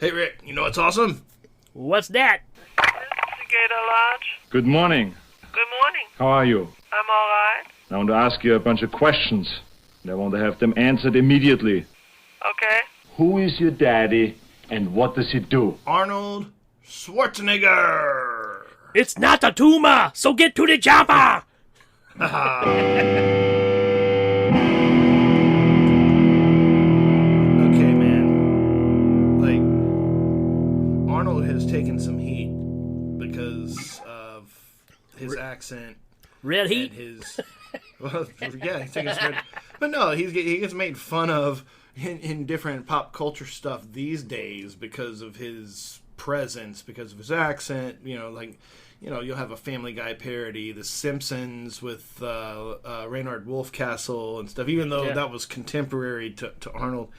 Hey, Rick, you know what's awesome? What's that? Investigator Lodge. Good morning. Good morning. How are you? I'm all right. I want to ask you a bunch of questions, and I want to have them answered immediately. Okay. Who is your daddy, and what does he do? Arnold Schwarzenegger! It's not a tumor, so get to the choppa! Okay, man. Like, Arnold has taken some heat because of his accent. Red And heat? his... Well, yeah, he's taking some... But no, he gets made fun of in different pop culture stuff these days because of his presence, because of his accent. You know, like... You know, you'll have a Family Guy parody, The Simpsons with Reynard Wolfcastle and stuff. Even though that was contemporary to Arnold,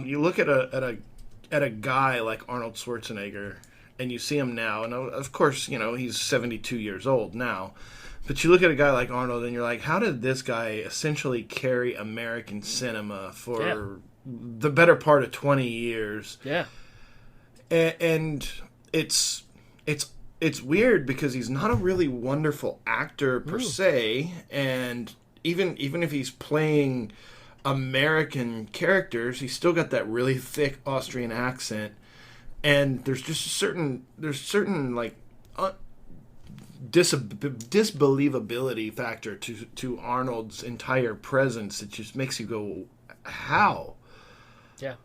you look at a guy like Arnold Schwarzenegger, and you see him now, and of course, you know he's 72 years old now. But you look at a guy like Arnold, and you're like, how did this guy essentially carry American cinema for the better part of 20 years? Yeah. And it's weird because he's not a really wonderful actor per se, and even if he's playing American characters, he's still got that really thick Austrian accent, and there's just certain like disbelievability factor to Arnold's entire presence. It just makes you go, how? Yeah.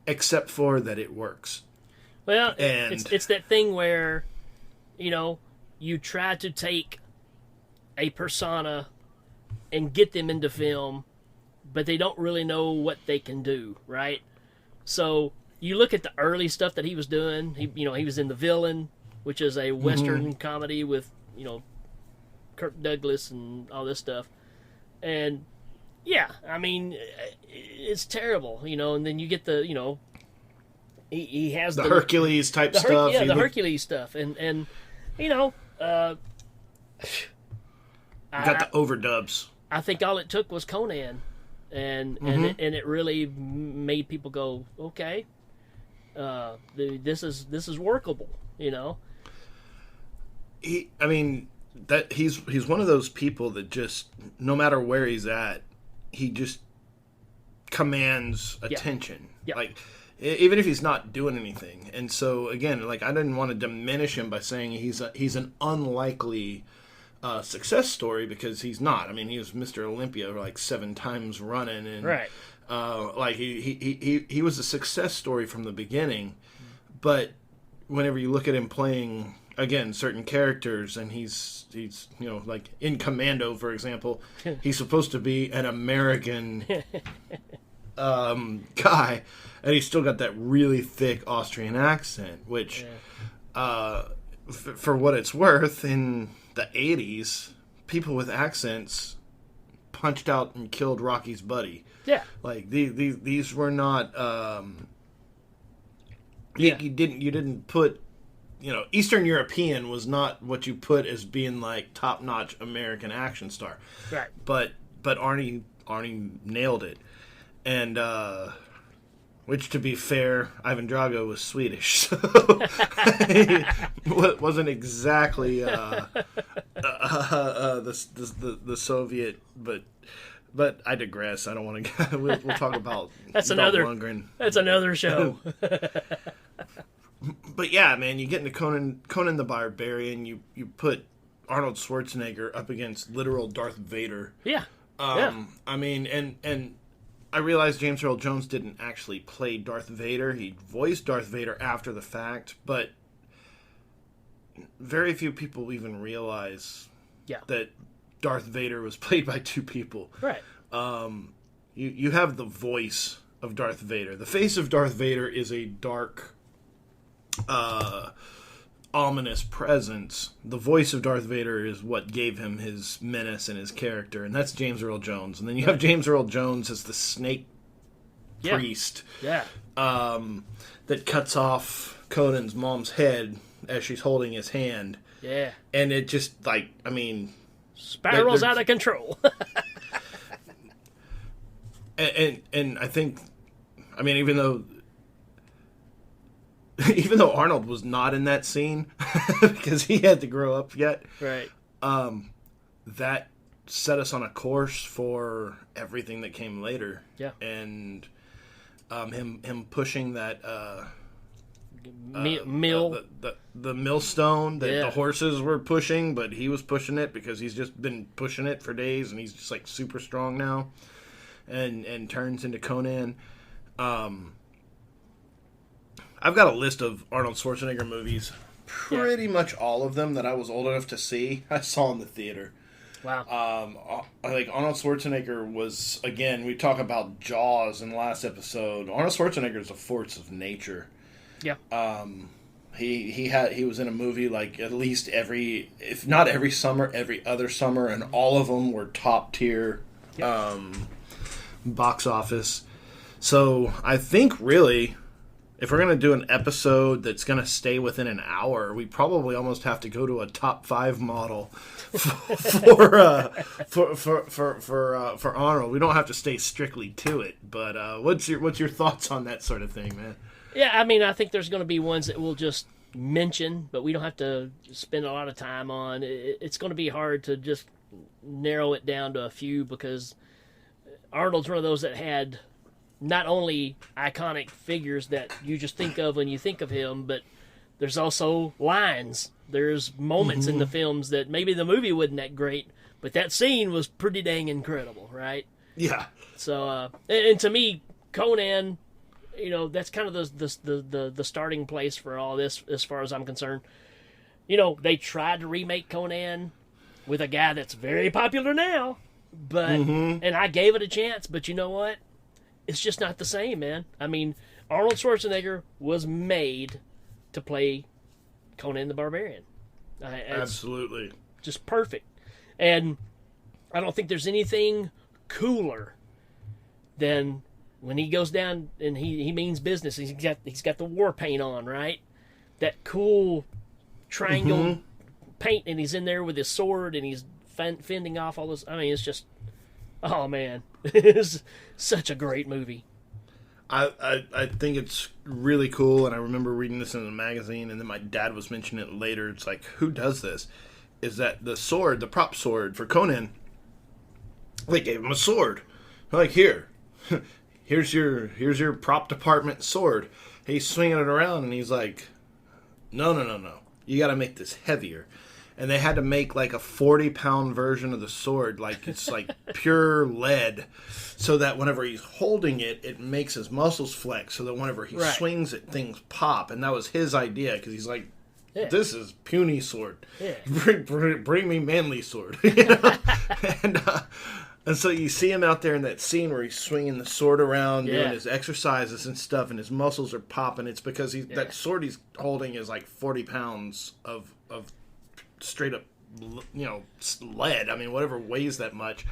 Except for that it works. Well, And- it's that thing where, you know, you try to take a persona and get them into film, but they don't really know what they can do, right? So you look at the early stuff that he was doing. He was in The Villain, which is a Western comedy with, you know, Kirk Douglas and all this stuff. And, yeah, I mean, it's terrible, you know, and then you get the, you know, he has The Hercules type stuff. Yeah, the Hercules stuff. And you know, Got the overdubs. I think all it took was Conan, and it really made people go, okay, this is workable, you know. He's one of those people that just, no matter where he's at, he just commands attention. Yeah. Like, even if he's not doing anything. And so, again, like, I didn't want to diminish him by saying he's an unlikely success story, because he's not. I mean, he was Mr. Olympia like 7 times running, and Right. Like he was a success story from the beginning. But whenever you look at him playing, again, certain characters, and he's you know, like in Commando, for example, he's supposed to be an American guy, and he's still got that really thick Austrian accent, which, for what it's worth, in the 80s, people with accents punched out and killed Rocky's buddy. Yeah. Like, these were not, you didn't put, you know, Eastern European was not what you put as being like top-notch American action star. Right. But Arnie nailed it. And, which, to be fair, Ivan Drago was Swedish, so it wasn't exactly the Soviet, but I digress. I don't want to. We'll talk about Dolph Lundgren. That's another show. But yeah, man, you get into Conan the Barbarian. You put Arnold Schwarzenegger up against literal Darth Vader. Yeah. I mean, and I realized James Earl Jones didn't actually play Darth Vader. He voiced Darth Vader after the fact, but very few people even realize that Darth Vader was played by 2 people. Right. You have the voice of Darth Vader. The face of Darth Vader is a dark, ominous presence. The voice of Darth Vader is what gave him his menace and his character, and that's James Earl Jones. And then you have James Earl Jones as the snake priest, that cuts off Conan's mom's head as she's holding his hand. Yeah. And it just, like, I mean, spirals out of control. and I think, I mean, even though even though Arnold was not in that scene because he had to grow up yet, Right. that set us on a course for everything that came later. Yeah. And him pushing that Mill. the millstone that Yeah. the horses were pushing, but he was pushing it because he's just been pushing it for days, and he's just like super strong now, and turns into Conan. I've got a list of Arnold Schwarzenegger movies, pretty much all of them that I was old enough to see. I saw in the theater. Wow. Like Arnold Schwarzenegger was, again, we talk about Jaws in the last episode. Arnold Schwarzenegger is a force of nature. Yeah. He was in a movie like at least if not every summer, every other summer, and all of them were top tier box office. So I think really, if we're gonna do an episode that's gonna stay within an hour, we probably almost have to go to a top 5 model for Arnold. We don't have to stay strictly to it, but what's your thoughts on that sort of thing, man? Yeah, I mean, I think there's going to be ones that we'll just mention, but we don't have to spend a lot of time on. It's going to be hard to just narrow it down to a few because Arnold's one of those that had not only iconic figures that you just think of when you think of him, but there's also lines. There's moments in the films that maybe the movie wasn't that great, but that scene was pretty dang incredible, right? Yeah. So, and to me, Conan, that's kind of the starting place for all this, as far as I'm concerned. They tried to remake Conan with a guy that's very popular now, but and I gave it a chance, but you know what? It's just not the same, man. I mean, Arnold Schwarzenegger was made to play Conan the Barbarian. Absolutely. Just perfect. And I don't think there's anything cooler than when he goes down and he means business. He's got the war paint on, right? That cool triangle paint, and he's in there with his sword, and he's fending off all this. I mean, it's just, oh man, it's such a great movie. I think it's really cool, and I remember reading this in a magazine, and then my dad was mentioning it later. It's like, who does this? Is that the sword, the prop sword for Conan? They gave him a sword. Like, here's your prop department sword. He's swinging it around, and he's like, no. You got to make this heavier. And they had to make like a 40-pound version of the sword, like it's like pure lead, so that whenever he's holding it, it makes his muscles flex, so that whenever he swings it, things pop. And that was his idea, because he's like, this is puny sword. Yeah. Bring me manly sword. And so you see him out there in that scene where he's swinging the sword around, doing his exercises and stuff, and his muscles are popping. It's because that sword he's holding is like 40 pounds of straight up, lead. I mean, whatever weighs that much.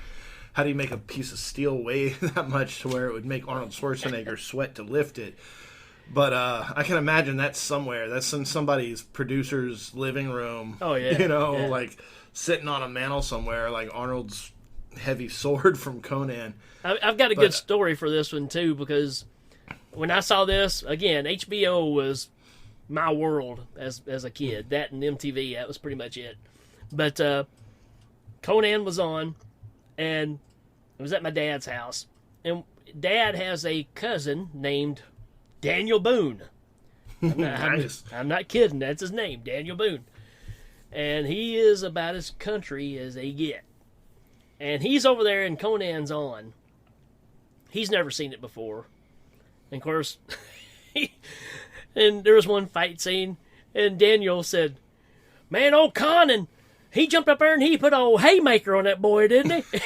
How do you make a piece of steel weigh that much to where it would make Arnold Schwarzenegger sweat to lift it? But I can imagine that's somewhere. That's in somebody's producer's living room. Oh, yeah. Like sitting on a mantle somewhere, like Arnold's heavy sword from Conan. I've got a good story for this one, too, because when I saw this, again, HBO was my world as a kid. That and MTV, that was pretty much it. But Conan was on, and it was at my dad's house. And Dad has a cousin named Daniel Boone. I'm not kidding. That's his name, Daniel Boone. And he is about as country as they get. And he's over there, and Conan's on. He's never seen it before. And of course, and there was one fight scene, and Daniel said, "Man, old Conan, he jumped up there and he put a old haymaker on that boy, didn't he?"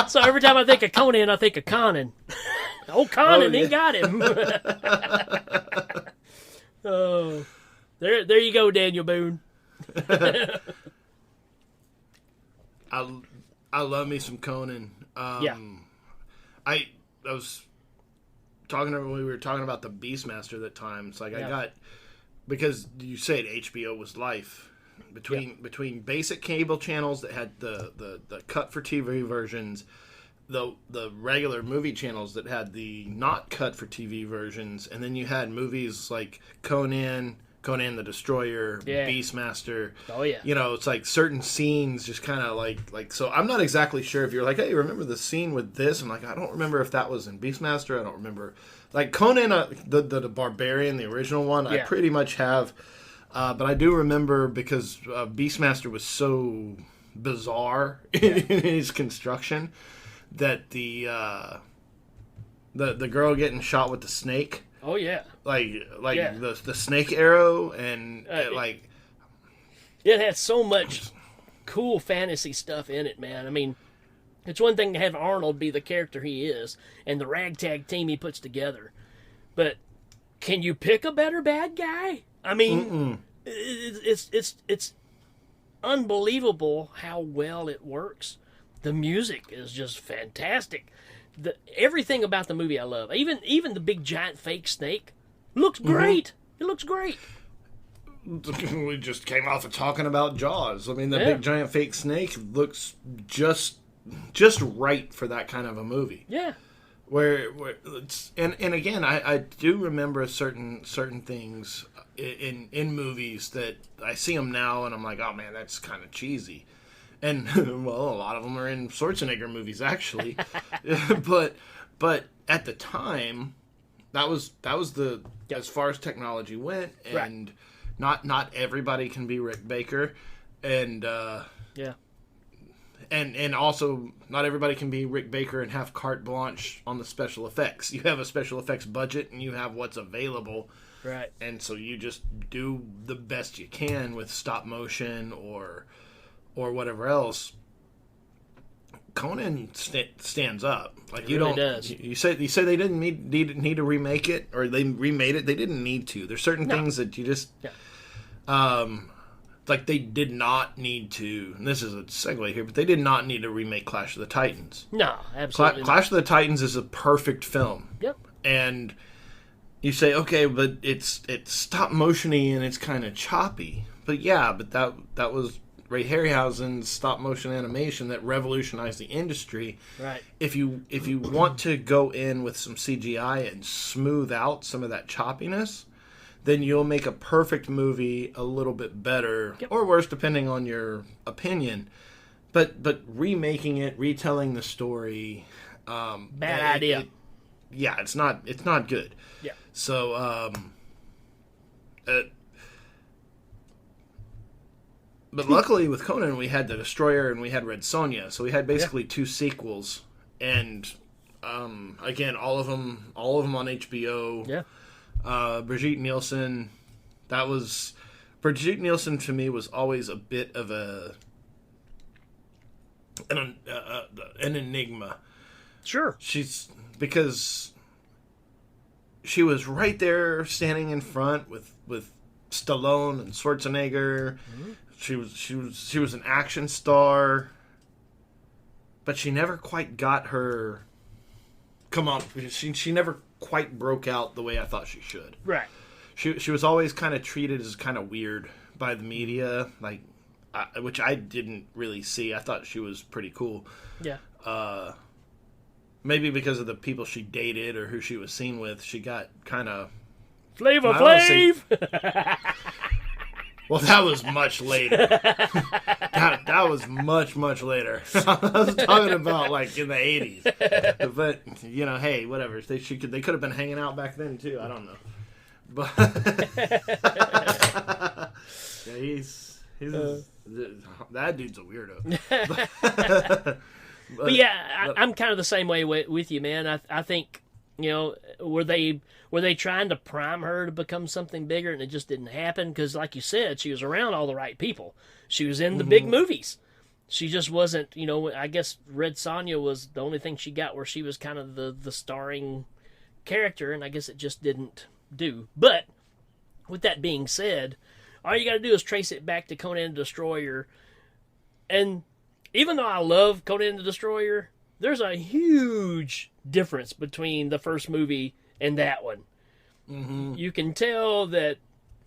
So every time I think of Conan, I think of Conan. Old Conan, he got him. Oh, there you go, Daniel Boone. I love me some Conan. I was talking when we were talking about the Beastmaster that time. It's like I got, because you said HBO was life between basic cable channels that had the cut for TV versions, the regular movie channels that had the not cut for TV versions, and then you had movies like Conan the Destroyer, Yeah. Beastmaster. Oh, yeah. You know, it's like certain scenes just kind of like. So I'm not exactly sure if you're like, hey, remember the scene with this? I'm like, I don't remember if that was in Beastmaster. I don't remember. Like Conan, the Barbarian, the original one, I Yeah. pretty much have. But I do remember because Beastmaster was so bizarre in his construction that the girl getting shot with the snake. Oh yeah. Like Yeah. the snake arrow and like It has so much cool fantasy stuff in it, man. I mean, it's one thing to have Arnold be the character he is and the ragtag team he puts together, but can you pick a better bad guy? I mean, it's unbelievable how well it works. The music is just fantastic. Everything about the movie I love. Even the big giant fake snake looks great. It looks great. we just came off of talking about Jaws. I mean, the Yeah. big giant fake snake looks just right for that kind of a movie. Yeah. Where it's and again, I do remember certain things in movies that I see them now and I'm like, oh man, that's kind of cheesy. And well, a lot of them are in Schwarzenegger movies actually, but at the time, that was the as far as technology went, and not everybody can be Rick Baker, and Yeah. and also not everybody can be Rick Baker and have carte blanche on the special effects. You have a special effects budget and you have what's available. Right. And so you just do the best you can with stop motion or whatever else. Conan stands up. Like you really don't. does. You say they didn't need to remake it, or they remade it. They didn't need to. There's certain things that you just. Yeah. Like they did not need to. And this is a segue here, but they did not need to remake Clash of the Titans. No, absolutely not. Clash of the Titans is a perfect film. Yep. And you say, okay, but it's stop motiony and it's kind of choppy. But yeah, but that was Ray Harryhausen's stop motion animation that revolutionized the industry. Right. If you want to go in with some CGI and smooth out some of that choppiness, then you'll make a perfect movie a little bit better or worse depending on your opinion. But remaking it, retelling the story, Bad idea. It's not good. Yeah. So but luckily with Conan we had The Destroyer and we had Red Sonja, so we had basically two sequels, and again all of them on HBO. Yeah. Brigitte Nielsen, Brigitte Nielsen to me was always a bit of an enigma. Sure. Because she was right there standing in front with Stallone and Schwarzenegger. Mm-hmm. She was an action star, but she never quite got her. Come on, she never quite broke out the way I thought she should. Right. She was always kind of treated as kind of weird by the media, like which I didn't really see. I thought she was pretty cool. Yeah. Maybe because of the people she dated or who she was seen with, she got kind of Flavor Flav. Well, that was much later. that was much later. I was talking about like in the 80s. But hey, whatever. They could have been hanging out back then too. I don't know. But yeah, he's that dude's a weirdo. But yeah, I'm kind of the same way with you, man. I think, were they trying to prime her to become something bigger, and it just didn't happen? Because, like you said, she was around all the right people. She was in the big movies. She just wasn't, I guess Red Sonja was the only thing she got where she was kind of the starring character, and I guess it just didn't do. But with that being said, all you got to do is trace it back to Conan the Destroyer, and even though I love Conan the Destroyer, there's a huge difference between the first movie and that one. Mm-hmm. You can tell that,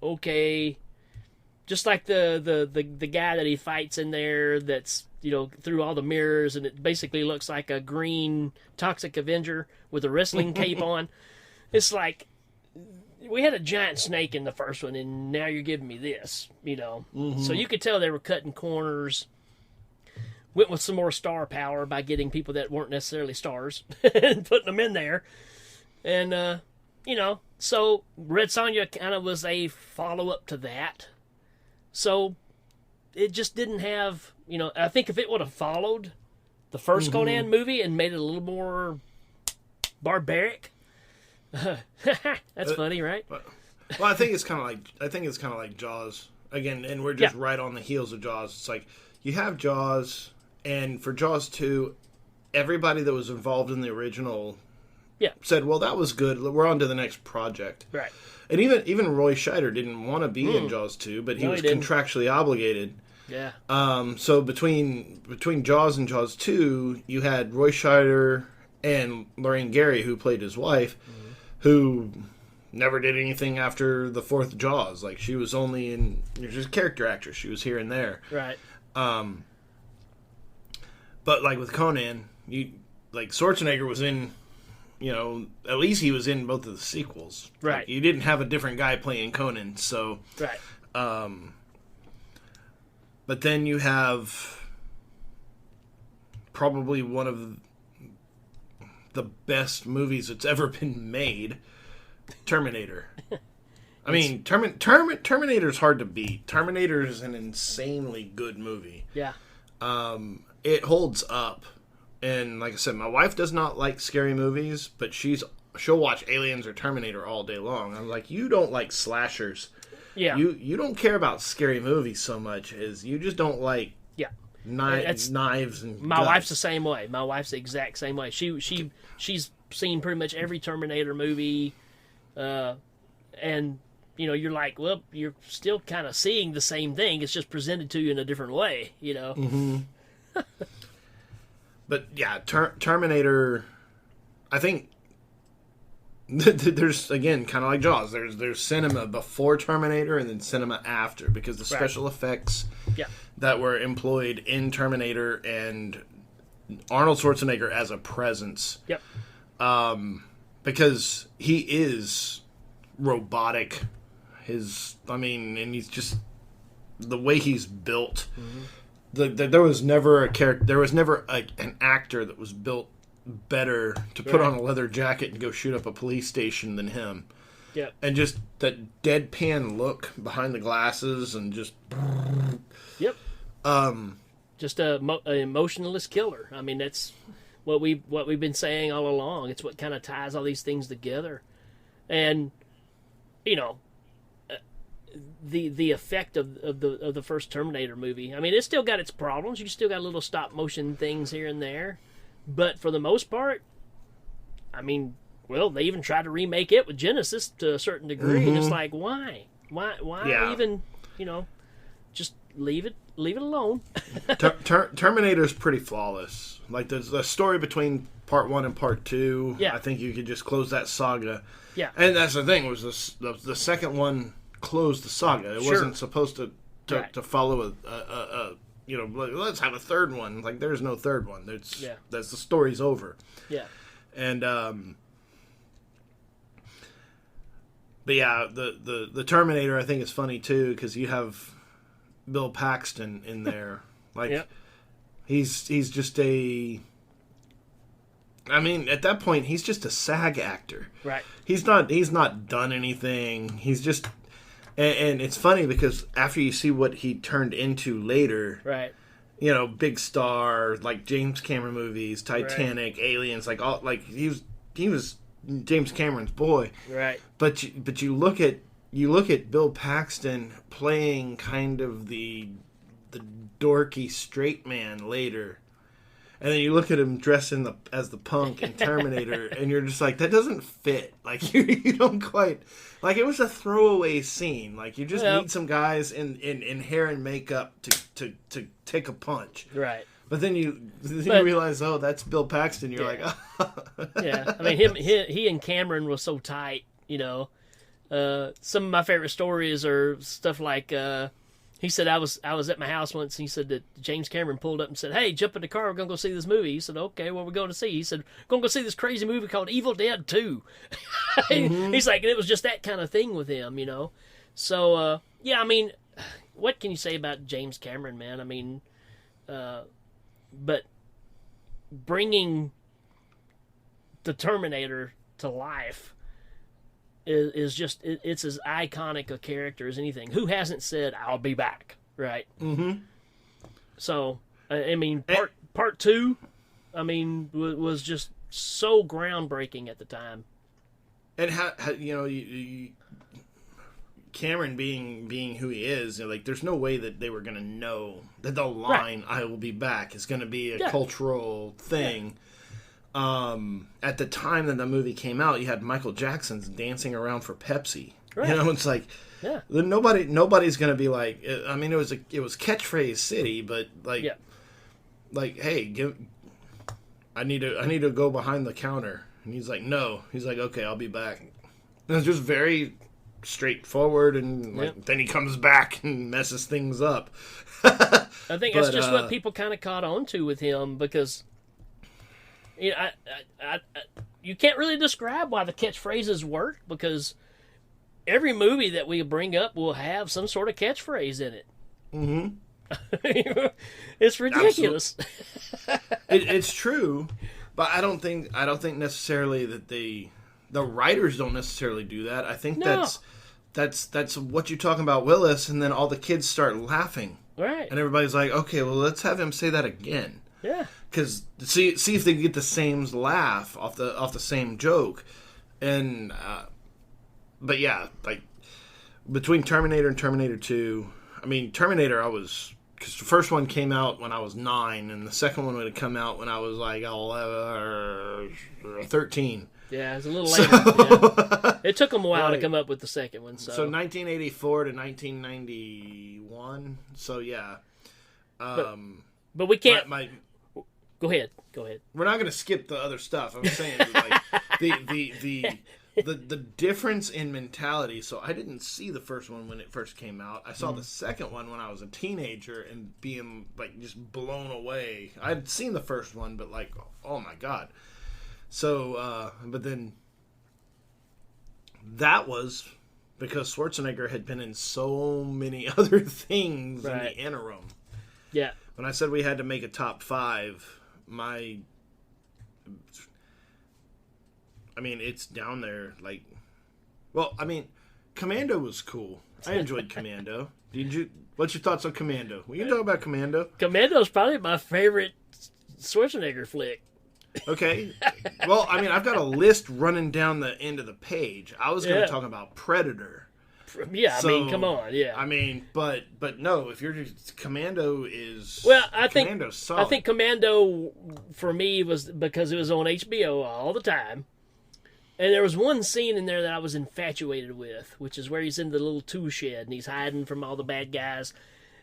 okay, just like the guy that he fights in there that's, through all the mirrors, and it basically looks like a green Toxic Avenger with a wrestling cape on. It's like, we had a giant snake in the first one, and now you're giving me this, So you could tell they were cutting corners. Went with some more star power by getting people that weren't necessarily stars and putting them in there. And, so Red Sonja kind of was a follow-up to that. So it just didn't have, I think if it would have followed the first Conan movie and made it a little more barbaric, that's funny, right? Well, I think it's kind of like Jaws again, and we're just right on the heels of Jaws. It's like you have Jaws, and for Jaws 2, everybody that was involved in the original said, "Well, that was good. We're on to the next project." Right. And even Roy Scheider didn't want to be in Jaws 2, but he was contractually obligated. Yeah. So between Jaws and Jaws 2, you had Roy Scheider and Lorraine Gary, who played his wife, who never did anything after the fourth Jaws. Like, she was only in... She's a character actress. She was here and there. Right. But, like, with Conan, Schwarzenegger was in... at least he was in both of the sequels. Right. Like, you didn't have a different guy playing Conan, so... Right. But then you have probably one of the best movies that's ever been made, Terminator. I mean, Terminator's hard to beat. Terminator is an insanely good movie. Yeah. It holds up. And like I said, my wife does not like scary movies, but she'll watch Aliens or Terminator all day long. I'm like, you don't like slashers. Yeah. You don't care about scary movies so much as you just don't like knives and my guns. wife's the same way. My wife's the exact same way. She's seen pretty much every Terminator movie, and you're like, well, you're still kind of seeing the same thing. It's just presented to you in a different way. Mm-hmm. But yeah, Terminator. I think there's, again, kind of like Jaws. There's cinema before Terminator and then cinema after, because the special effects that were employed in Terminator and Arnold Schwarzenegger as a presence. Yep. Because he is robotic. And he's just the way he's built. Mm-hmm. There was never a character. There was never an actor that was built better to put on a leather jacket and go shoot up a police station than him. Yeah. And just that deadpan look behind the glasses and just... Yep. Just an emotionless killer. I mean, that's what we've been saying all along. It's what kind of ties all these things together. And, the effect of the first Terminator movie. I mean, it's still got its problems. You still got little stop motion things here and there. But for the most part, I mean, well, they even tried to remake it with Genesis to a certain degree. Mm-hmm. And it's like, why even, just leave it alone. Terminator's pretty flawless. Like, the story between part 1 and part 2, I think you could just close that saga. Yeah. And that's the thing, was the second one closed the saga. It wasn't supposed to follow a let's have a third one. Like, there's no third one. That's the story's over. Yeah. And but yeah, the Terminator, I think, is funny too, because you have Bill Paxton in there. Like, he's just a... I mean, at that point, he's just a SAG actor. Right. He's not done anything. He's just... And it's funny because after you see what he turned into later... Right. Big star, like James Cameron movies, Titanic, Aliens, like all, like he was James Cameron's boy. Right. But you look at Bill Paxton playing kind of the dorky straight man later, and then you look at him dressed as the punk in Terminator, and you're just like, that doesn't fit. Like, you don't quite... Like, it was a throwaway scene. Like, you just need some guys in hair and makeup to take a punch. Right. But then you realize, oh, that's Bill Paxton. You're like, oh. Yeah. I mean, he and Cameron were so tight, Some of my favorite stories are stuff like He said I was at my house once, and he said that James Cameron pulled up and said, "Hey, jump in the car. We're gonna go see this movie." He said, "Okay, what are we going to see?" He said, "We're gonna go see this crazy movie called Evil Dead 2." He's like, and it was just that kind of thing with him, you know. So yeah, I mean, what can you say about James Cameron, man? I mean, but bringing the Terminator to life is just it's as iconic a character as anything. Who hasn't said "I'll be back," right? Mm-hmm. So I mean, part two, I mean, was just so groundbreaking at the time. And how you know Cameron being who he is, you know, like there's no way that they were gonna know that the line "I will be back" is gonna be a cultural thing. Yeah. At the time that the movie came out, you had Michael Jackson's dancing around for Pepsi. Right. You know, it's like nobody's gonna be like. I mean, it was catchphrase city, but like, hey, I need to go behind the counter, and he's like, no, he's like, okay, I'll be back. And it's just very straightforward, and like, then he comes back and messes things up. I think that's just what people kind of caught on to with him, because. You know, you can't really describe why the catchphrases work, because every movie that we bring up will have some sort of catchphrase in it. Mm-hmm. It's ridiculous. It's true, but I don't think necessarily that the writers don't necessarily do that. I think that's what you're talking about, Willis, and then all the kids start laughing, right? And everybody's like, okay, well, let's have him say that again. Yeah. Because see if they get the same laugh off the same joke, and but yeah, like between Terminator and Terminator 2, I mean Terminator, because the first one came out when I was 9, and the second one would have come out when I was like 11 or 13. Yeah, it was a little later. Yeah. It took them a while to come up with the second one. So 1984 to 1991. So yeah, but we can't. Go ahead. We're not going to skip the other stuff. I'm saying like the difference in mentality. So I didn't see the first one when it first came out. I saw the second one when I was a teenager and being like just blown away. I'd seen the first one, but like, oh my God. So, but then that was because Schwarzenegger had been in so many other things in the interim. Yeah. When I said we had to make a top 5, it's down there. Like, well, I mean, Commando was cool. I enjoyed Commando. What's your thoughts on Commando? We can talk about Commando. Commando's probably my favorite Schwarzenegger flick. Okay. Well, I mean, I've got a list running down the end of the page. I was going to talk about Predator. Yeah, I mean, come on, yeah. I mean, but no, if you're just Commando is Commando's solid. I think Commando for me was because it was on HBO all the time, and there was one scene in there that I was infatuated with, which is where he's in the little tool shed and he's hiding from all the bad guys,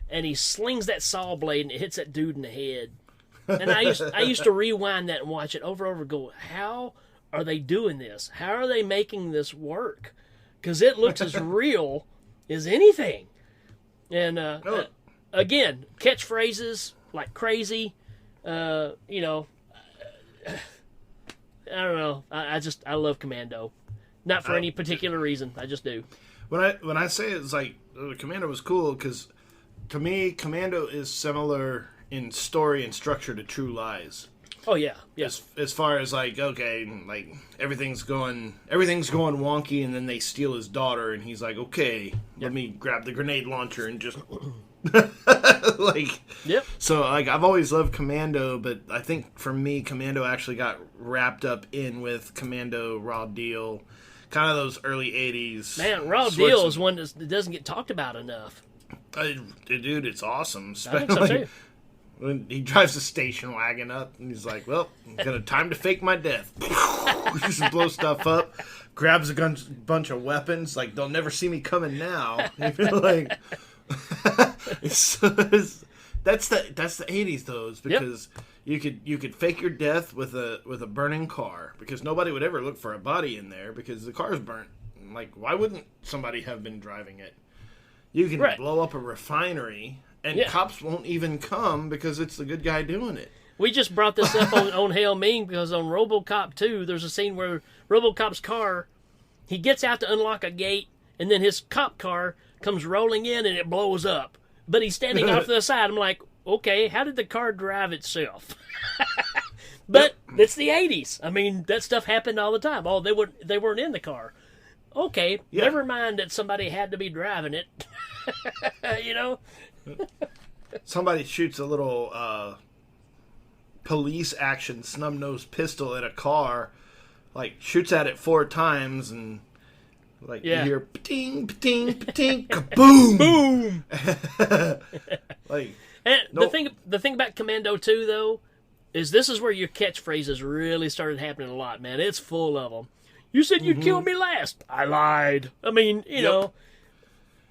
and he slings that saw blade and it hits that dude in the head. And I used to rewind that and watch it over and over, and go, how are they doing this? How are they making this work? Because it looks as real as anything. And, again, catchphrases like crazy, I don't know. I love Commando. Not for any particular reason. I just do. When I say it's like, Commando was cool, because to me, Commando is similar in story and structure to True Lies. Oh yeah. As far as like, okay, like everything's going wonky, and then they steal his daughter, and he's like, okay, let me grab the grenade launcher and just like. Yep. So like, I've always loved Commando, but I think for me, Commando actually got wrapped up in with Commando Raw Deal, kind of those early '80s. Man, Raw Deal is one that doesn't get talked about enough. Dude, it's awesome. I think so too. When he drives the station wagon up, and he's like, well, time to fake my death. Just blow stuff up, grabs a bunch of weapons, like, they'll never see me coming now. Like, that's the 80s, though, because you could fake your death with a burning car, because nobody would ever look for a body in there, because the car's burnt. Like, why wouldn't somebody have been driving it? You can Right. blow up a refinery, and Yeah. cops won't even come because it's the good guy doing it. We just brought this up on Hail Ming because on RoboCop 2, there's a scene where RoboCop's car, he gets out to unlock a gate, and then his cop car comes rolling in and it blows up. But he's standing off to the side. I'm like, okay, how did the car drive itself? But it's the 80s. I mean, that stuff happened all the time. Oh, they weren't in the car. Okay, never mind that somebody had to be driving it. You know? Somebody shoots a little police action snub-nosed pistol at a car, like shoots at it 4 times, and like you hear pa-ting, pa-ting, pa-ting, kaboom, Boom! like. And Nope. the thing about Commando 2, though, is this is where your catchphrases really started happening a lot, man. It's full of them. You said you'd kill me last. I lied. I mean, you know,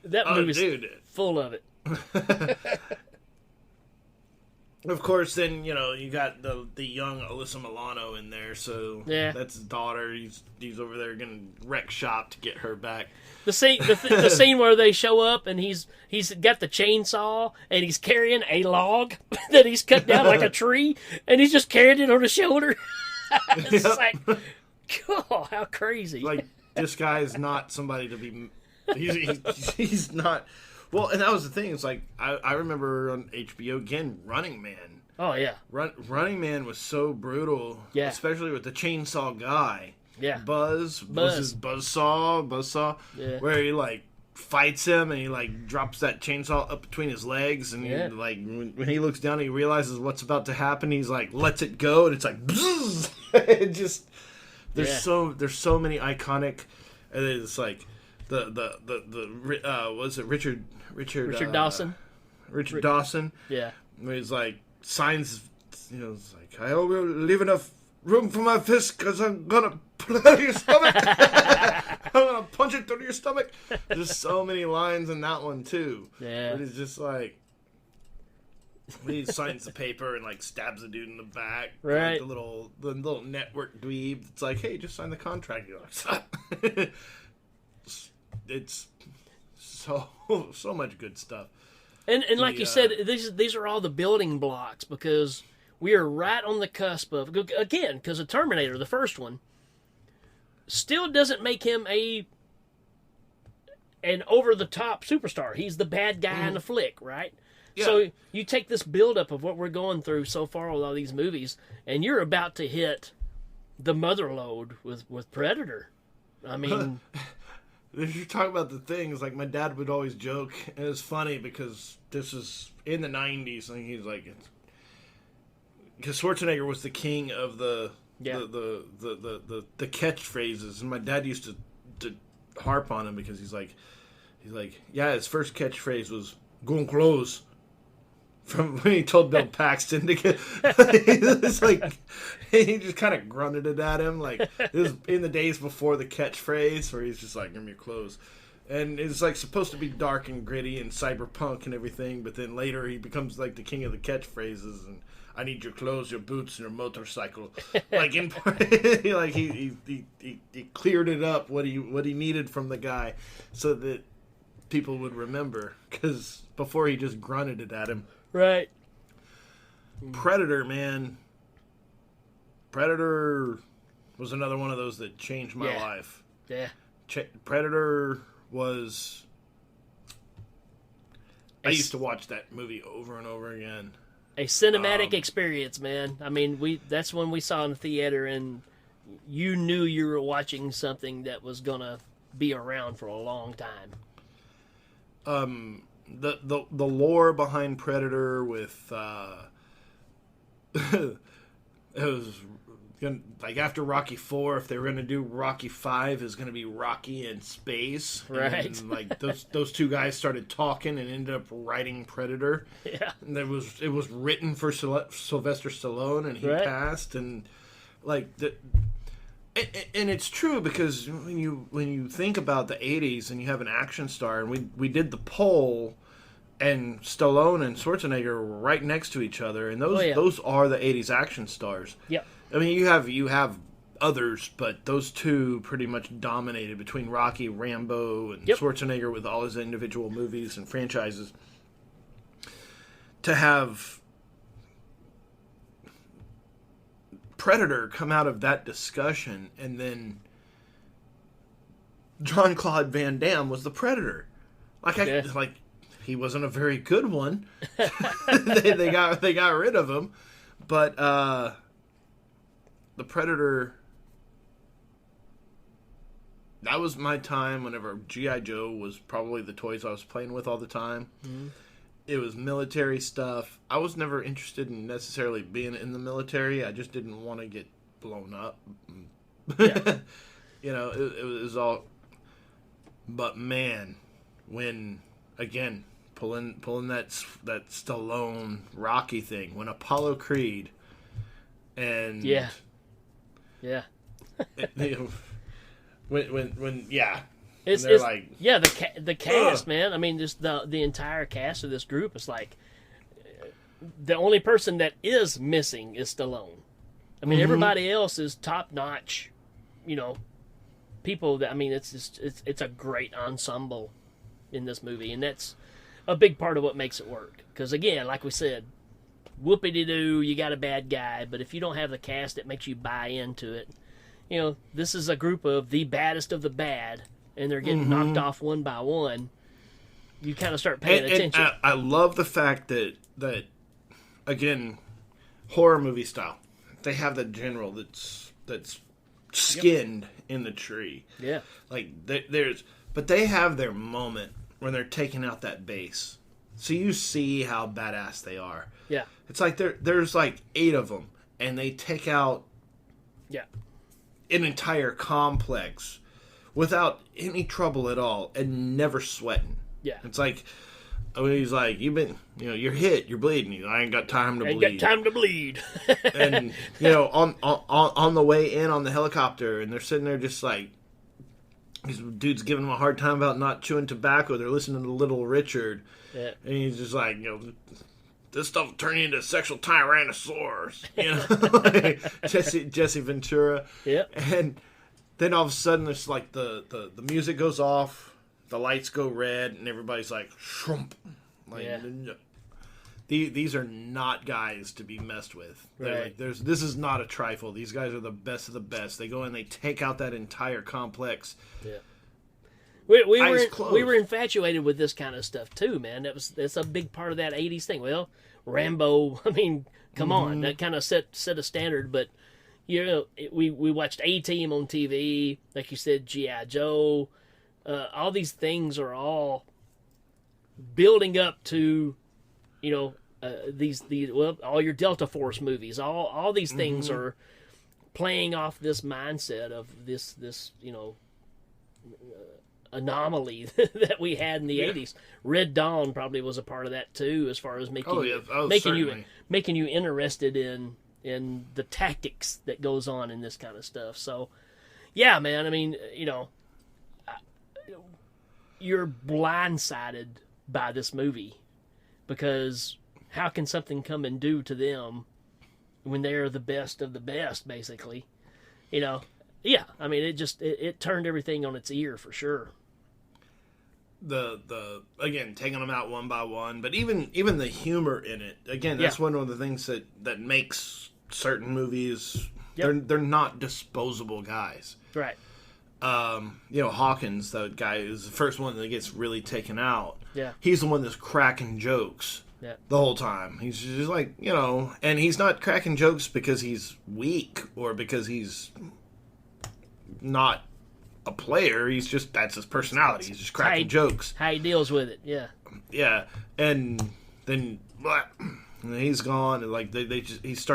that movie's full of it. Of course, then, you know, you got the young Alyssa Milano in there, so that's his daughter. He's over there going to wreck shop to get her back. The scene where they show up and he's got the chainsaw and he's carrying a log that he's cut down like a tree, and he's just carrying it on his shoulder. It's like, God, how crazy! Like, this guy is not somebody to be. He's not. Well, and that was the thing. It's like I remember on HBO again, Running Man. Oh yeah, Running Man was so brutal. Yeah, especially with the chainsaw guy. Yeah, Buzz was his buzzsaw. Yeah. Where he like fights him and he like drops that chainsaw up between his legs, and he, like when he looks down, he realizes what's about to happen. He's like lets it go, and it's like bzzz. It just there's so many iconic. And it's like the was it Richard Dawson. Richard Dawson. Yeah. Where he's like signs, you know, it's like I hope we'll leave enough room for my fist because I'm gonna put it out of your stomach. I'm gonna punch it through your stomach. There's so many lines in that one too. Yeah. But it's just like he signs the paper and like stabs the dude in the back. Right. Like the little network dweeb. It's like, hey, just sign the contract. You're like, it's so much good stuff. And like you said, these are all the building blocks because we are right on the cusp of, again, because the Terminator, the first one, still doesn't make him an over-the-top superstar. He's the bad guy in the flick, right? Yeah. So you take this buildup of what we're going through so far with all these movies, and you're about to hit the mother lode with Predator. I mean... If you talk about the things, like my dad would always joke, and it's funny because this is in the 90s, and he's like, because Schwarzenegger was the king of the catchphrases, and my dad used to harp on him because he's like, yeah, his first catchphrase was "Gon close." From when he told Bill Paxton to get, it's like he just kind of grunted it at him. Like it was in the days before the catchphrase, where he's just like, "Give me your clothes," and it's like supposed to be dark and gritty and cyberpunk and everything. But then later he becomes like the king of the catchphrases, and I need your clothes, your boots, and your motorcycle. Like in like he cleared it up what he needed from the guy, so that people would remember. Because before he just grunted it at him. Right. Predator, man. Predator was another one of those that changed my life. Yeah. Predator was... I used to watch that movie over and over again. A cinematic experience, man. I mean, that's when we saw in the theater, and you knew you were watching something that was going to be around for a long time. The lore behind Predator with it was like after Rocky 4, if they were going to do Rocky 5, is going to be Rocky in space, right? And like those two guys started talking and ended up writing Predator. Yeah, and it was written for Sylvester Stallone, and he passed, and like and it's true because when you think about the 80s and you have an action star, and we did the poll, and Stallone and Schwarzenegger were right next to each other, and those are the 80s action stars. Yeah. I mean, you have others, but those two pretty much dominated between Rocky, Rambo, and Schwarzenegger with all his individual movies and franchises. To have Predator come out of that discussion, and then Jean-Claude Van Damme was the Predator. Like he wasn't a very good one. they got rid of him, but the Predator. That was my time. Whenever G.I. Joe was probably the toys I was playing with all the time. Mm-hmm. It was military stuff. I was never interested in necessarily being in the military. I just didn't want to get blown up. Yeah. It was all. But man, when again pulling that Stallone Rocky thing, when Apollo Creed and when it's like the cast, man. I mean, just the entire cast of this group is like the only person that is missing is Stallone. I mean, everybody else is top notch. People that it's a great ensemble in this movie, and that's a big part of what makes it work. Because again, like we said, whoopity-doo, you got a bad guy, but if you don't have the cast that makes you buy into it, this is a group of the baddest of the bad, and they're getting knocked off one by one. You kind of start paying attention. And I love the fact that again, horror movie style, they have the general that's skinned in the tree. Yeah, like but they have their moment when they're taking out that base, so you see how badass they are. Yeah, it's like there's like 8 of them, and they take out an entire complex without any trouble at all and never sweating. Yeah, it's like. He's like, you're hit, you're bleeding. I ain't got time to bleed. Ain't got time to bleed. And on the way in on the helicopter, and they're sitting there just like, these dudes giving him a hard time about not chewing tobacco. They're listening to Little Richard, and he's just like, this stuff will turn you into a sexual tyrannosaurus. Like Jesse Ventura. Yeah. And then all of a sudden, it's like the music goes off. The lights go red, and everybody's like, shrimp. Like, these are not guys to be messed with. Right. Like, this is not a trifle. These guys are the best of the best. They go in, they take out that entire complex. Yeah. We were infatuated with this kind of stuff too, man. That's a big part of that '80s thing. Well, Rambo. I mean, come on, that kind of set a standard. But we watched A-Team on TV, like you said, G.I. Joe. All these things are all building up to, all your Delta Force movies. All these things are playing off this mindset of this anomaly that we had in the '80s. Red Dawn probably was a part of that too, as far as making you interested in the tactics that goes on in this kind of stuff. So, yeah, man. I mean, you're blindsided by this movie because how can something come and do to them when they're the best of the best, basically? Yeah, I mean, it turned everything on its ear for sure. The again, taking them out one by one, but even the humor in it, again, that's one of the things that makes certain movies, they're not disposable guys. Right. Hawkins, the guy who's the first one that gets really taken out. Yeah. He's the one that's cracking jokes the whole time. He's just like, and he's not cracking jokes because he's weak or because he's not a player. He's just, that's his personality. He's just cracking jokes. How he deals with it, yeah. Yeah. And then he's gone, and like it's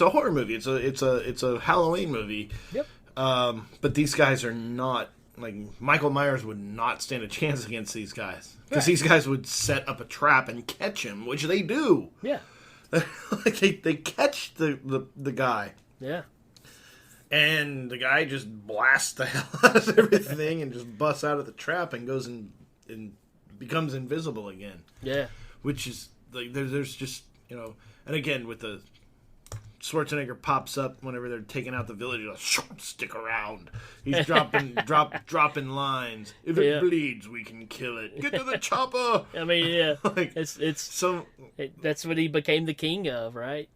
a horror movie. It's a Halloween movie. Yep. But these guys are not, like, Michael Myers would not stand a chance against these guys. Because these guys would set up a trap and catch him, which they do. Yeah. Like, they catch the guy. Yeah. And the guy just blasts the hell out of everything and just busts out of the trap and goes and becomes invisible again. Yeah. Which is, like, there's just, and again, with the Schwarzenegger pops up whenever they're taking out the village. He goes, stick around. He's dropping lines. If it bleeds, we can kill it. Get to the chopper. I mean, yeah, like, it's so. That's what he became the king of, right?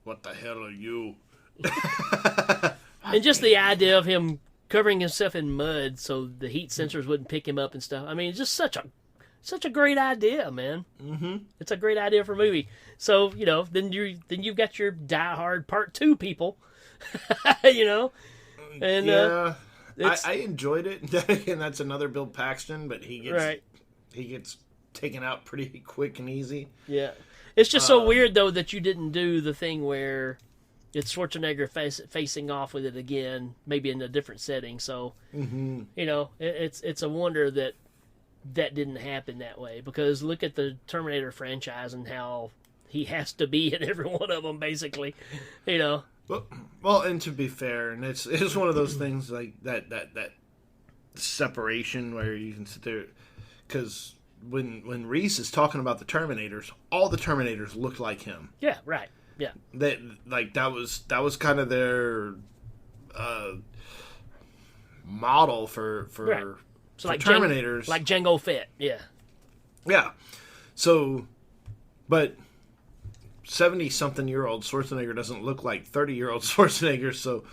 What the hell are you? And just the idea of him covering himself in mud so the heat sensors wouldn't pick him up and stuff. I mean, it's just such a great idea, man. Mm-hmm. It's a great idea for a movie. So, then you've got your Die Hard Part 2 people, and yeah, I enjoyed it. And that's another Bill Paxton, but he gets taken out pretty quick and easy. Yeah, it's just so weird though that you didn't do the thing where it's Schwarzenegger facing off with it again, maybe in a different setting. So, it's a wonder that didn't happen that way, because look at the Terminator franchise and how he has to be in every one of them, basically. Well, and to be fair, and it's one of those things like that separation where you can sit there, because when Reese is talking about the Terminators, all the Terminators looked like him. Yeah, right. Yeah. That was kind of their model for right. So like Terminators, like Jango Fett. Yeah. Yeah. So, but 70-something-year-old Schwarzenegger doesn't look like 30-year-old Schwarzenegger, so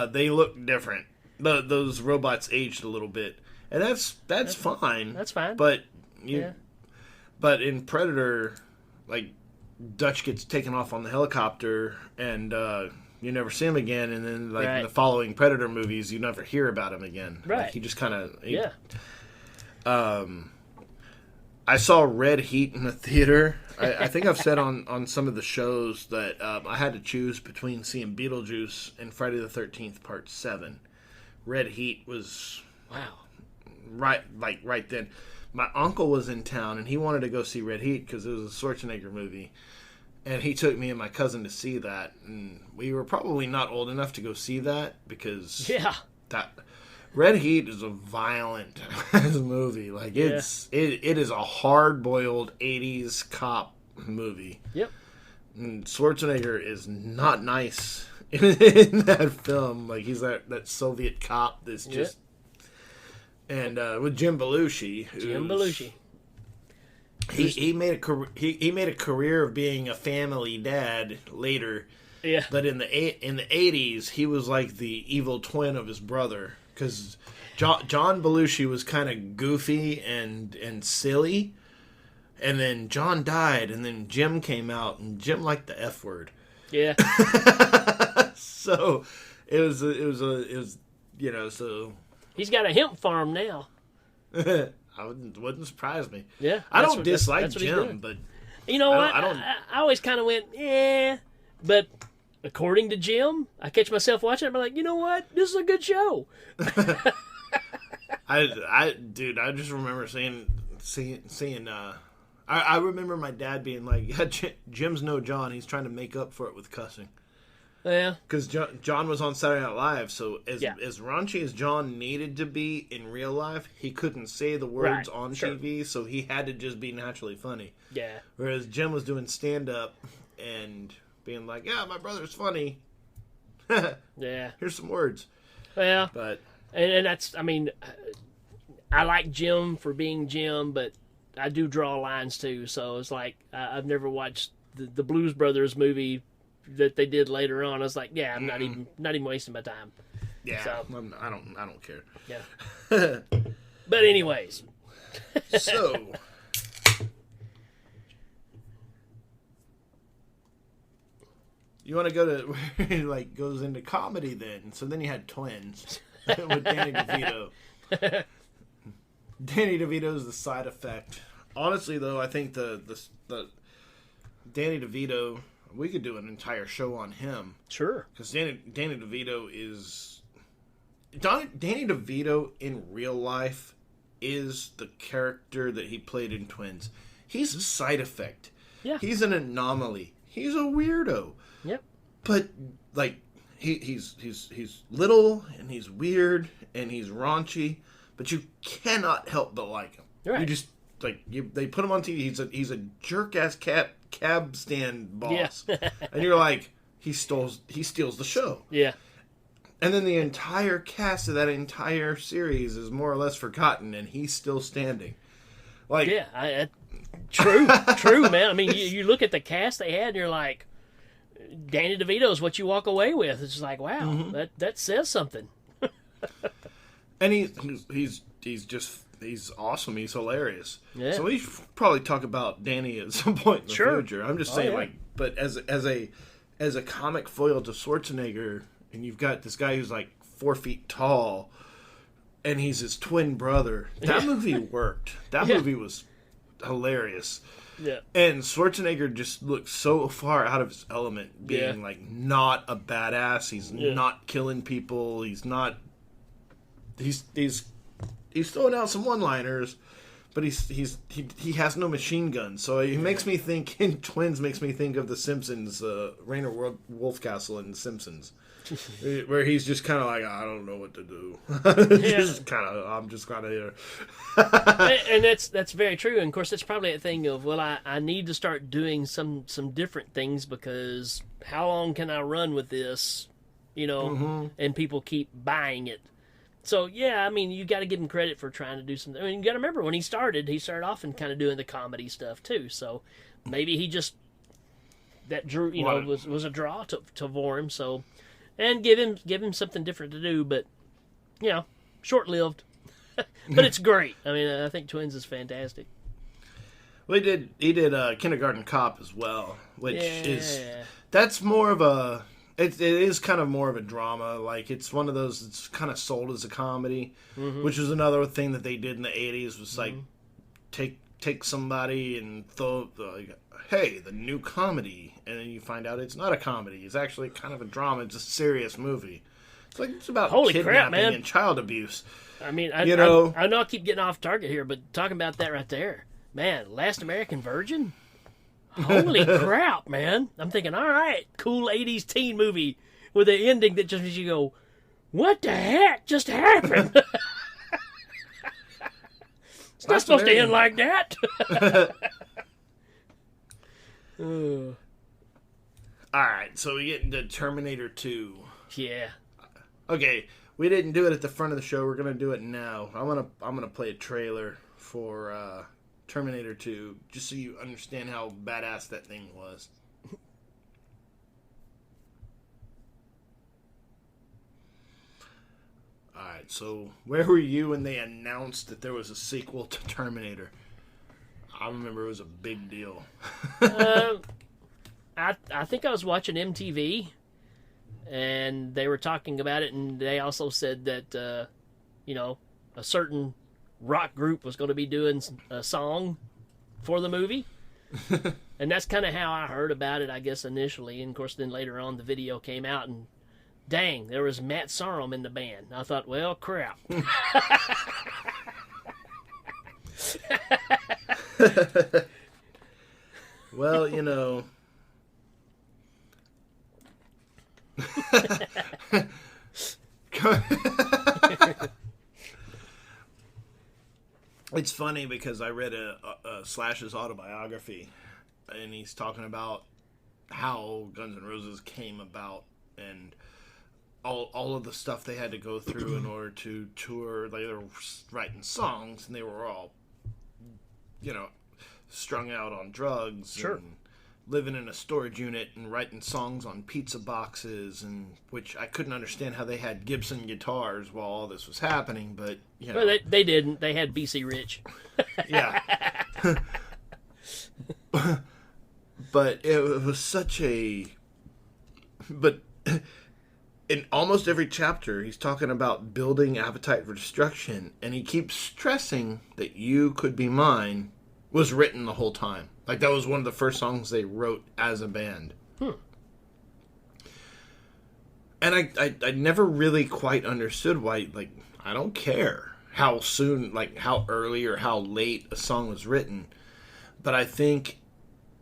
they look different. Those robots aged a little bit, and that's fine. That's fine. But but in Predator, like, Dutch gets taken off on the helicopter, and you never see him again. And then, like, in the following Predator movies, you never hear about him again. Right. Like, he just kind of I saw Red Heat in the theater. I think I've said on some of the shows that I had to choose between seeing Beetlejuice and Friday the 13th Part 7. Red Heat was right then. My uncle was in town and he wanted to go see Red Heat because it was a Schwarzenegger movie, and he took me and my cousin to see that, and we were probably not old enough to go see that because that Red Heat is a violent movie. Like, it is a hard-boiled 80s cop movie. Yep. And Schwarzenegger is not nice in that film. Like, he's that Soviet cop that's just... And with Jim Belushi. He made a career of being a family dad later. Yeah. But in the 80s, he was like the evil twin of his brother. Because John Belushi was kind of goofy and silly, and then John died, and then Jim came out, and Jim liked the F word. Yeah. So it was so he's got a hemp farm now. Wouldn't surprise me. Yeah. I don't dislike Jim, but you know what? I always kind of went, but. According to Jim, I catch myself watching it, I'm like, you know what? This is a good show. I just remember seeing. I remember my dad being like, Jim's no John. He's trying to make up for it with cussing. Yeah. Because John was on Saturday Night Live, so as raunchy as John needed to be in real life, he couldn't say the words on TV, so he had to just be naturally funny. Yeah. Whereas Jim was doing stand-up and... being like, yeah, my brother's funny. Yeah. Here's some words. Yeah. But and that's, I mean, I like Jim for being Jim, but I do draw lines too. So it's like, I've never watched the Blues Brothers movie that they did later on. I was like, yeah, I'm not even wasting my time. Yeah. So, I don't care. Yeah. But anyways. So... You want to go to where it like goes into comedy then? So then you had Twins with Danny DeVito. Danny DeVito's the side effect. Honestly, though, I think the Danny DeVito, we could do an entire show on him. Sure. Because Danny DeVito is Danny DeVito in real life is the character that he played in Twins. He's a side effect. Yeah. He's an anomaly. He's a weirdo. Yep. But like he's little and he's weird and he's raunchy, but you cannot help but like him. Right. You just like they put him on TV. He's a jerk ass cab stand boss. Yeah. And you're like, he steals the show. Yeah. And then the entire cast of that entire series is more or less forgotten, and he's still standing. Like, Yeah, true, man. I mean, you look at the cast they had, and you're like, Danny DeVito's what you walk away with. It's just like, wow, that says something. and he's awesome. He's hilarious. Yeah. So we should probably talk about Danny at some point in the Sure. future. I'm just saying, yeah. like, but as a comic foil to Schwarzenegger, and you've got this guy who's like 4 feet tall, and he's his twin brother. That movie worked. That movie was hilarious. Yeah. And Schwarzenegger just looks so far out of his element, being like not a badass. He's not killing people. He's not. He's throwing out some one-liners, but he has no machine gun. So he makes me think. In Twins makes me think of the Simpsons, Rainer Wolfcastle in the Simpsons. Where he's just kind of like, I don't know what to do. I'm just kind of here. and that's very true. And of course, that's probably a thing of, well, I need to start doing some different things, because how long can I run with this, and people keep buying it. So, yeah, I mean, you got to give him credit for trying to do something. I mean, you got to remember, when he started off in kind of doing the comedy stuff, too. So maybe he just, that drew, was a draw to for him. So, and give him something different to do, but, short-lived. But it's great. I mean, I think Twins is fantastic. Well, he did Kindergarten Cop as well, which that's more of a, it is kind of more of a drama. Like, it's one of those, it's kind of sold as a comedy, which was another thing that they did in the 80s, was like, take somebody and throw, like, hey, the new comedy, and then you find out it's not a comedy. It's actually kind of a drama. It's a serious movie. It's like, it's about kidnapping and child abuse. I mean, I know I keep getting off target here, but talking about that right there, man, Last American Virgin? Holy crap, man. I'm thinking, all right, cool 80s teen movie with an ending that just makes you go, what the heck just happened? It's not supposed to end like that. All right, so we get into Terminator 2. Yeah. Okay, we didn't do it at the front of the show. We're gonna do it now. I'm gonna play a trailer for Terminator 2, just so you understand how badass that thing was. All right, so where were you when they announced that there was a sequel to Terminator? I remember it was a big deal. I think I was watching MTV, and they were talking about it, and they also said that, a certain rock group was going to be doing a song for the movie. And that's kind of how I heard about it, I guess, initially. And, of course, then later on the video came out, and dang, there was Matt Sorum in the band. I thought, well, crap. Well, it's funny because I read a Slash's autobiography, and he's talking about how Guns N' Roses came about and all of the stuff they had to go through in order to tour. Like, they were writing songs, and they were all, strung out on drugs. Sure. And living in a storage unit and writing songs on pizza boxes, and which I couldn't understand how they had Gibson guitars while all this was happening, but Well, they didn't. They had BC Rich. Yeah. But it was such a, but in almost every chapter he's talking about building appetite for destruction, and he keeps stressing that You Could Be Mine was written the whole time. Like, that was one of the first songs they wrote as a band. And I never really quite understood why, like, I don't care how soon, like, how early or how late a song was written. But I think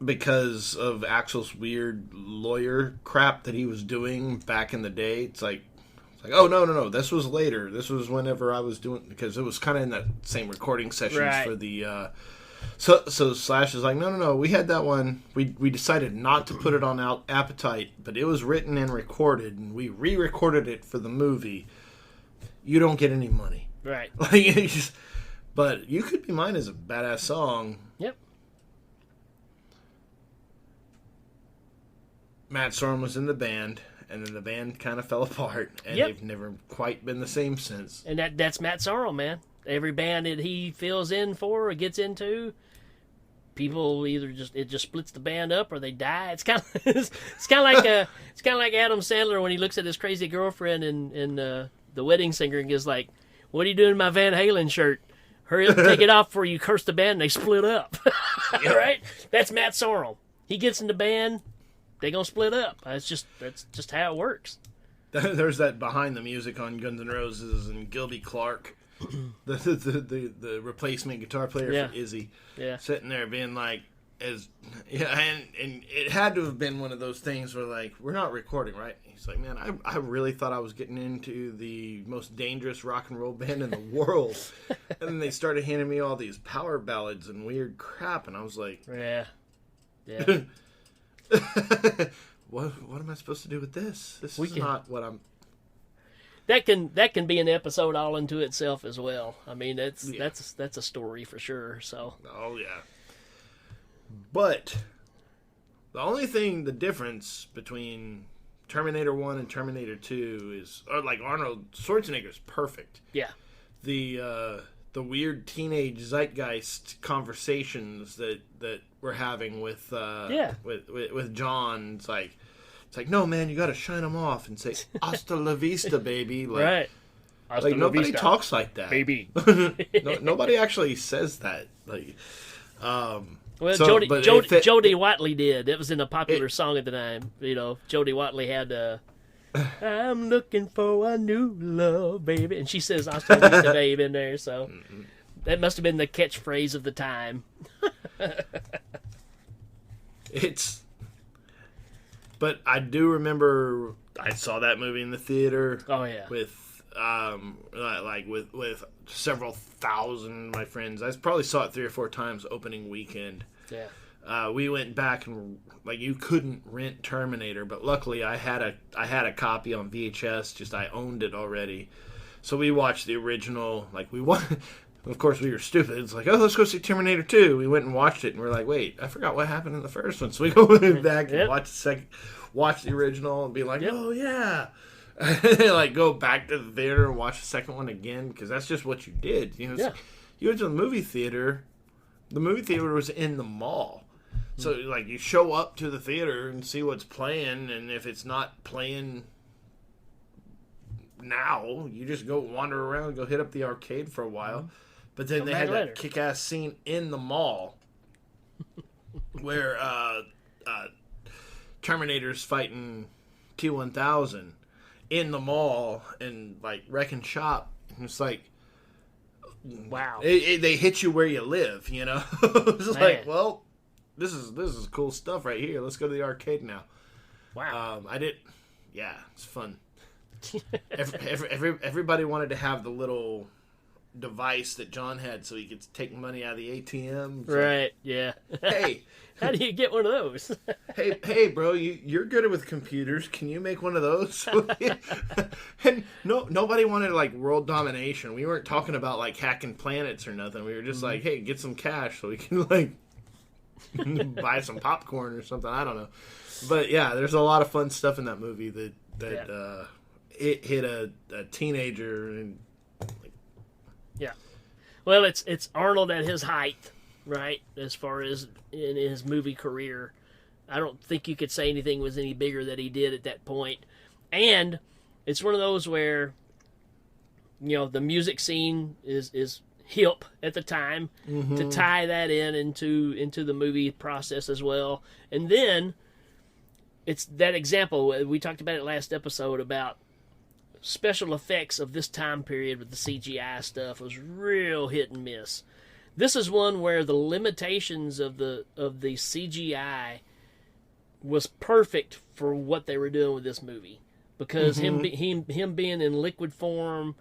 because of Axl's weird lawyer crap that he was doing back in the day, it's like, oh, no, this was later. This was whenever I was doing, because it was kind of in that same recording sessions Right. for the So Slash is like, no, we had that one. We decided not to put it on Appetite, but it was written and recorded, and we re-recorded it for the movie. You don't get any money. Right. But You Could Be Mine is a badass song. Yep. Matt Sorum was in the band, and then the band kind of fell apart, and Yep. they've never quite been the same since. And that's Matt Sorum, man. Every band that he fills in for or gets into, people either just splits the band up or they die. It's kind of like Adam Sandler when he looks at his crazy girlfriend in The Wedding Singer and is like, "What are you doing in my Van Halen shirt? Hurry up and take it off before you curse the band." And they split up. Right? That's Matt Sorum. He gets in the band, they gonna split up. That's just how it works. There's that behind the music on Guns N' Roses and Gilby Clarke, the replacement guitar player for Izzy, sitting there being like, and it had to have been one of those things where like, we're not recording, right? He's like, man, I really thought I was getting into the most dangerous rock and roll band in the world, and then they started handing me all these power ballads and weird crap, and I was like, yeah. What am I supposed to do with this? This is not what I'm. That can be an episode all into itself as well. I mean, that's a story for sure. So. Oh yeah. But the difference between Terminator 1 and Terminator 2 is, or like Arnold Schwarzenegger is perfect. Yeah. The weird teenage zeitgeist conversations that we're having with John. It's like, no, man, you got to shine them off and say "Hasta la vista, baby." Like, right. Hasta like la nobody vista, talks like that, baby. Nobody actually says that. Like, well, so, Jody Watley did. It was in a popular song at the time. You know, Jody Watley had "I'm looking for a new love, baby," and she says "Hasta la vista, baby" in there. So that must have been the catchphrase of the time. But I do remember I saw that movie in the theater. Oh yeah. With with several thousand of my friends. I probably saw it 3 or 4 times opening weekend. Yeah. We went back and like you couldn't rent Terminator, but luckily I had a copy on VHS. I owned it already, so we watched the original. Like of course we were stupid. It's like, oh, let's go see Terminator 2. We went and watched it, and we're like, wait, I forgot what happened in the first one. So we go back and watch the original, and be like, oh yeah. Like go back to the theater and watch the second one again, because that's just what you did. You know, you went to the movie theater. The movie theater was in the mall. So, like, you show up to the theater and see what's playing, and if it's not playing now, you just go wander around, go hit up the arcade for a while. But then they had that kick-ass scene in the mall where Terminator's fighting T-1000 in the mall and, like, wrecking shop. And it's like, wow. They hit you where you live, you know? It's just like, well, this is cool stuff right here. Let's go to the arcade now. Wow. Yeah, it's fun. Everybody wanted to have the little device that John had so he could take money out of the ATM. Right, yeah. Hey. How do you get one of those? hey, bro, you're good with computers. Can you make one of those? And nobody wanted, like, world domination. We weren't talking about, like, hacking planets or nothing. We were just like, hey, get some cash so we can, like, buy some popcorn or something. I don't know. But, yeah, there's a lot of fun stuff in that movie that it hit a teenager. And yeah. Well, it's Arnold at his height, right, as far as in his movie career. I don't think you could say anything was any bigger that he did at that point. And it's one of those where, you know, the music scene is hip at the time to tie that into the movie process as well. And then it's that example, we talked about it last episode, about special effects of this time period with the CGI stuff was real hit and miss. This is one where the limitations of the CGI was perfect for what they were doing with this movie, because him being in liquid form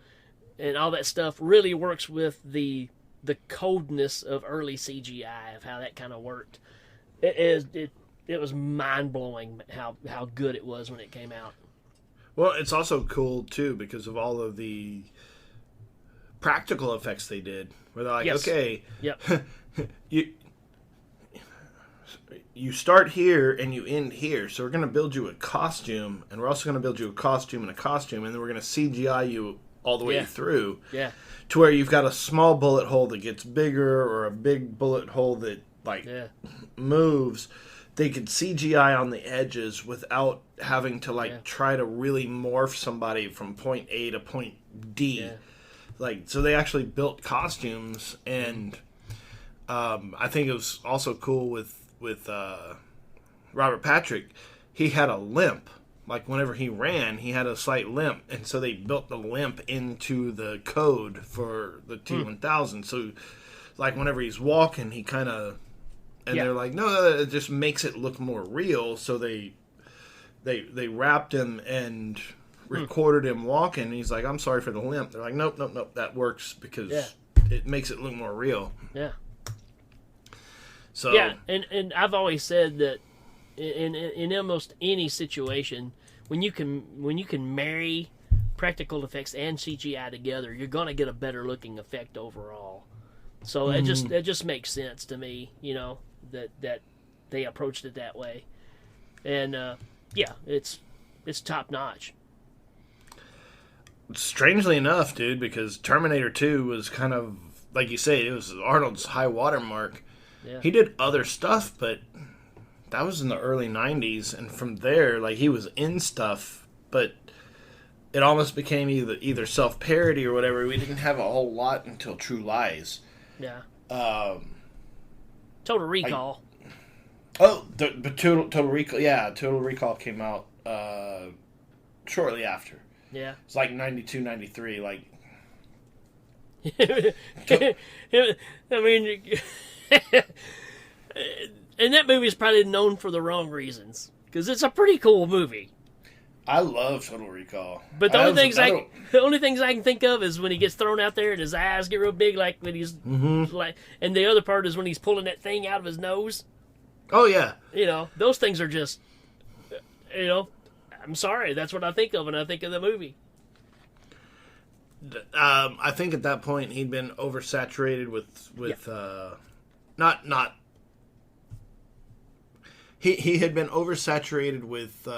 and all that stuff really works with the the coldness of early CGI, of how that kind of worked. It was mind blowing how good it was when it came out. Well, it's also cool too because of all of the practical effects they did. Where they're like, Yes. okay, Yep. you start here and you end here, so we're going to build you a costume, and we're also going to build you a costume and a costume, and then we're going to CGI you all the way Yeah. through. Yeah. To where you've got a small bullet hole that gets bigger or a big bullet hole that Yeah. moves. They could CGI on the edges without having to try to really morph somebody from point A to point D. Yeah. So they actually built costumes, and I think it was also cool with Robert Patrick. He had a limp. Like whenever he ran, he had a slight limp, and so they built the limp into the code for the T-1000. So, like whenever he's walking, he kind of, and they're like, no, it just makes it look more real. So they wrapped him and recorded him walking. And he's like, I'm sorry for the limp. They're like, nope, that works because it makes it look more real. Yeah. So yeah, and I've always said that in almost any situation, when you can marry practical effects and CGI together, you're gonna get a better looking effect overall. So it just makes sense to me, that they approached it that way, and it's top notch. Strangely enough, dude, because Terminator 2 was kind of like you say, it was Arnold's high watermark. Yeah. He did other stuff, but that was in the early 90s, and from there, he was in stuff, but it almost became either self-parody or whatever. We didn't have a whole lot until True Lies. Yeah. Total Recall. But Total Recall, Total Recall came out shortly after. Yeah. It's 92, 93, I mean, and that movie is probably known for the wrong reasons, because it's a pretty cool movie. I love Total Recall. But the only things I can think of is when he gets thrown out there and his eyes get real big, like when he's and the other part is when he's pulling that thing out of his nose. Oh yeah. Those things are just, I'm sorry, that's what I think of when I think of the movie. I think at that point he'd been oversaturated with not. He had been oversaturated with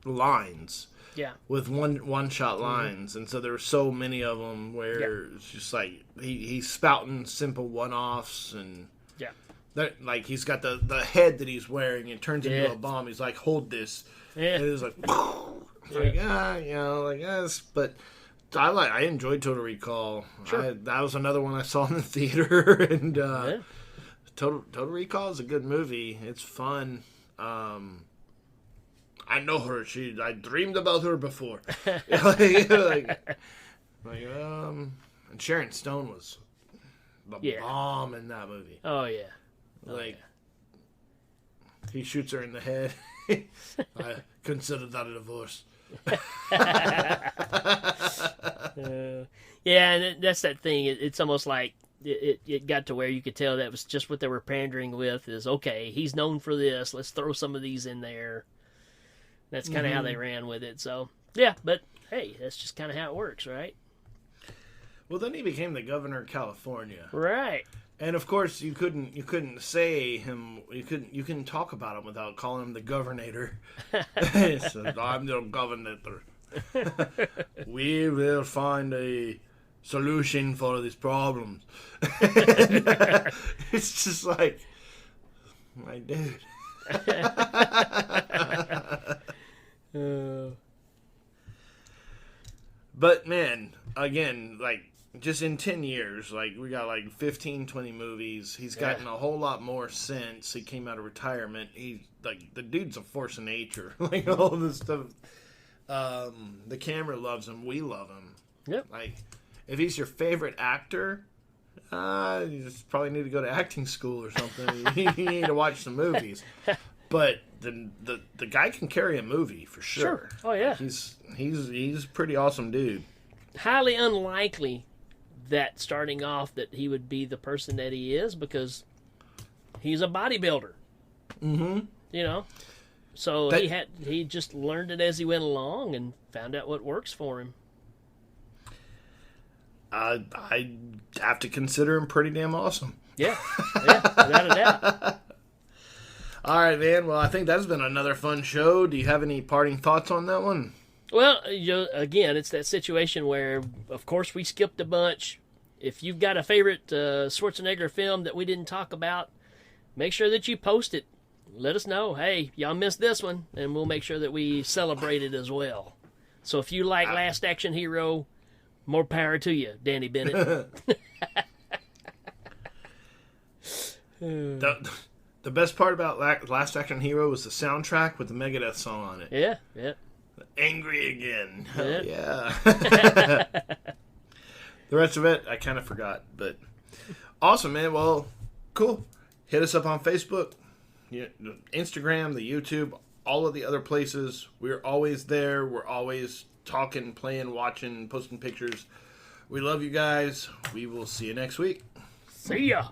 lines. Yeah. With one shot lines, and so there were so many of them where it's just he's spouting simple one offs, and he's got the head that he's wearing and turns into a bomb. He's like, hold this, and it's like. Yes, but I enjoyed Total Recall. Sure. That was another one I saw in the theater, and Total Recall is a good movie. It's fun. I know her. I dreamed about her before. And Sharon Stone was the bomb in that movie. Oh yeah. He shoots her in the head. I consider that a divorce. And that's that thing. It's almost like it got to where you could tell that was just what they were pandering with. Is okay, he's known for this. Let's throw some of these in there. That's kind of how they ran with it. So yeah, but hey, that's just kind of how it works, right? Well, then he became the governor of California, right? And of course, you couldn't say him. You couldn't talk about him without calling him the governor. So, I'm the governor. We will find a solution for these problems. It's just like, my dude. But man, again, just in 10 years, we got 15, 20 movies. He's gotten a whole lot more since he came out of retirement. He's the dude's a force of nature. All this stuff. The camera loves him. We love him. Yep. If he's your favorite actor, you just probably need to go to acting school or something. You need to watch some movies. But the guy can carry a movie for sure. Oh yeah. He's a pretty awesome dude. Highly unlikely that starting off that he would be the person that he is because he's a bodybuilder. Mm-hmm. You know? So he just learned it as he went along and found out what works for him. I have to consider him pretty damn awesome. Yeah, without a doubt. All right, man. Well, I think that's been another fun show. Do you have any parting thoughts on that one? Well, again, it's that situation where, of course, we skipped a bunch. If you've got a favorite Schwarzenegger film that we didn't talk about, make sure that you post it. Let us know. Hey, y'all missed this one, and we'll make sure that we celebrate it as well. So if you like Last Action Hero, more power to you, Danny Bennett. The best part about Last Action Hero was the soundtrack with the Megadeth song on it. Yeah. Angry Again. Yeah. Yeah. The rest of it, I kind of forgot. But awesome, man. Well, cool. Hit us up on Facebook, Instagram, the YouTube, all of the other places. We're always there. We're always talking, playing, watching, posting pictures. We love you guys. We will see you next week. See ya.